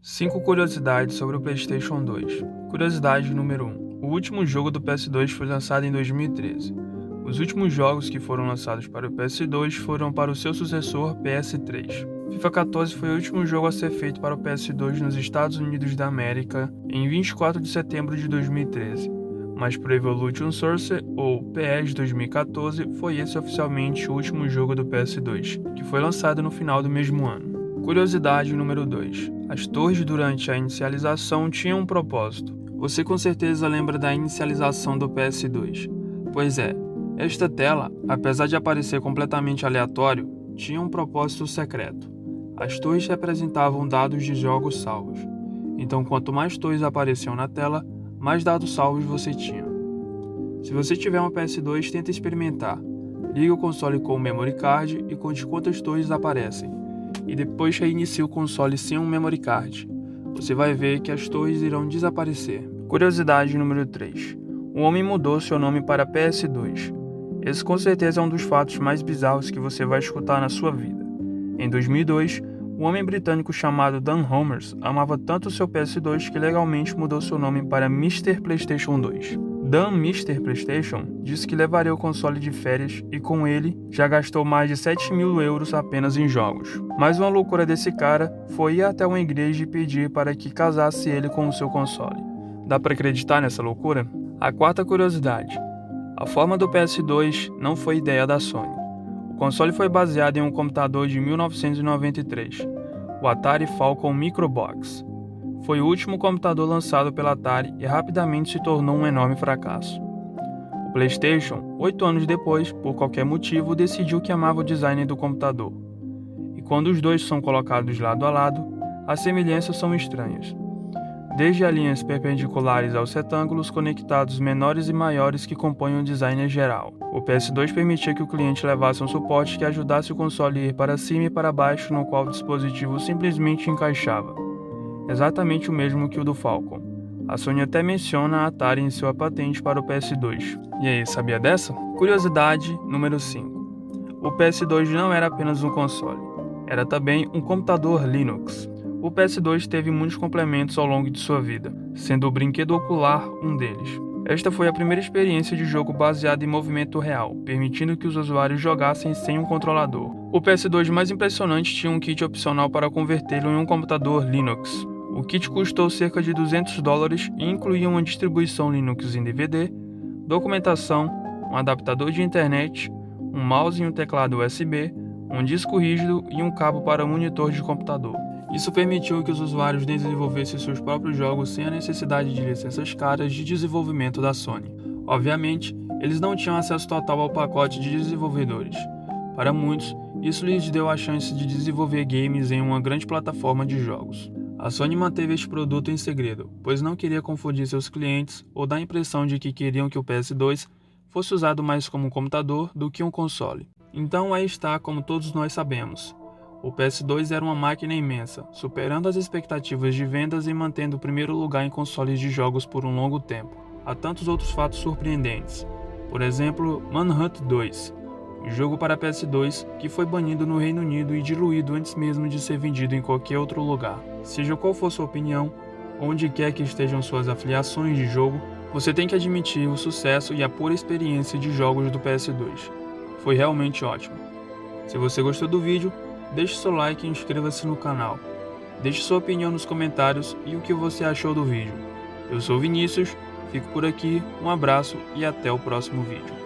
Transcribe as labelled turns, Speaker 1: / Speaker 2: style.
Speaker 1: 5 curiosidades sobre o PlayStation 2. Curiosidade número 1. O último jogo do PS2 foi lançado em 2013. Os últimos jogos que foram lançados para o PS2 foram para o seu sucessor PS3. FIFA 14 foi o último jogo a ser feito para o PS2 nos Estados Unidos da América em 24 de setembro de 2013, mas Pro Evolution Soccer, ou PES 2014, foi esse oficialmente o último jogo do PS2, que foi lançado no final do mesmo ano. Curiosidade número 2. As torres durante a inicialização tinham um propósito. Você com certeza lembra da inicialização do PS2. Pois é, esta tela, apesar de aparecer completamente aleatório, tinha um propósito secreto. As torres representavam dados de jogos salvos. Então, quanto mais torres apareciam na tela, mais dados salvos você tinha. Se você tiver uma PS2, tenta experimentar. Ligue o console com o memory card e conte quantas torres aparecem. E depois reinicie o console sem um memory card. Você vai ver que as torres irão desaparecer. Curiosidade número 3. O homem mudou seu nome para PS2. Esse com certeza é um dos fatos mais bizarros que você vai escutar na sua vida. Em 2002, um homem britânico chamado Dan Homers amava tanto o seu PS2 que legalmente mudou seu nome para Mr. PlayStation 2. Dan Mr. PlayStation disse que levaria o console de férias e com ele já gastou mais de 7.000 euros apenas em jogos. Mas uma loucura desse cara foi ir até uma igreja e pedir para que casasse ele com o seu console. Dá para acreditar nessa loucura? A quarta curiosidade. A forma do PS2 não foi ideia da Sony. O console foi baseado em um computador de 1993, o Atari Falcon Microbox. Foi o último computador lançado pela Atari e rapidamente se tornou um enorme fracasso. O PlayStation, 8 anos depois, por qualquer motivo, decidiu que amava o design do computador. E quando os dois são colocados lado a lado, as semelhanças são estranhas. Desde as linhas perpendiculares aos retângulos conectados menores e maiores que compõem o design geral. O PS2 permitia que o cliente levasse um suporte que ajudasse o console a ir para cima e para baixo, no qual o dispositivo simplesmente encaixava. Exatamente o mesmo que o do Falcon. A Sony até menciona a Atari em sua patente para o PS2. E aí, sabia dessa? Curiosidade número 5. O PS2 não era apenas um console, era também um computador Linux. O PS2 teve muitos complementos ao longo de sua vida, sendo o brinquedo ocular um deles. Esta foi a primeira experiência de jogo baseada em movimento real, permitindo que os usuários jogassem sem um controlador. O PS2 mais impressionante tinha um kit opcional para convertê-lo em um computador Linux. O kit custou cerca de $200 e incluía uma distribuição Linux em DVD, documentação, um adaptador de internet, um mouse e um teclado USB, um disco rígido e um cabo para um monitor de computador. Isso permitiu que os usuários desenvolvessem seus próprios jogos sem a necessidade de licenças caras de desenvolvimento da Sony. Obviamente, eles não tinham acesso total ao pacote de desenvolvedores. Para muitos, isso lhes deu a chance de desenvolver games em uma grande plataforma de jogos. A Sony manteve este produto em segredo, pois não queria confundir seus clientes ou dar a impressão de que queriam que o PS2 fosse usado mais como um computador do que um console. Então aí está, como todos nós sabemos. O PS2 era uma máquina imensa, superando as expectativas de vendas e mantendo o primeiro lugar em consoles de jogos por um longo tempo. Há tantos outros fatos surpreendentes. Por exemplo, Manhunt 2, um jogo para PS2 que foi banido no Reino Unido e diluído antes mesmo de ser vendido em qualquer outro lugar. Seja qual for sua opinião, onde quer que estejam suas afiliações de jogo, você tem que admitir o sucesso e a pura experiência de jogos do PS2. Foi realmente ótimo. Se você gostou do vídeo, deixe seu like e inscreva-se no canal. Deixe sua opinião nos comentários e o que você achou do vídeo. Eu sou Vinícius, fico por aqui, um abraço e até o próximo vídeo.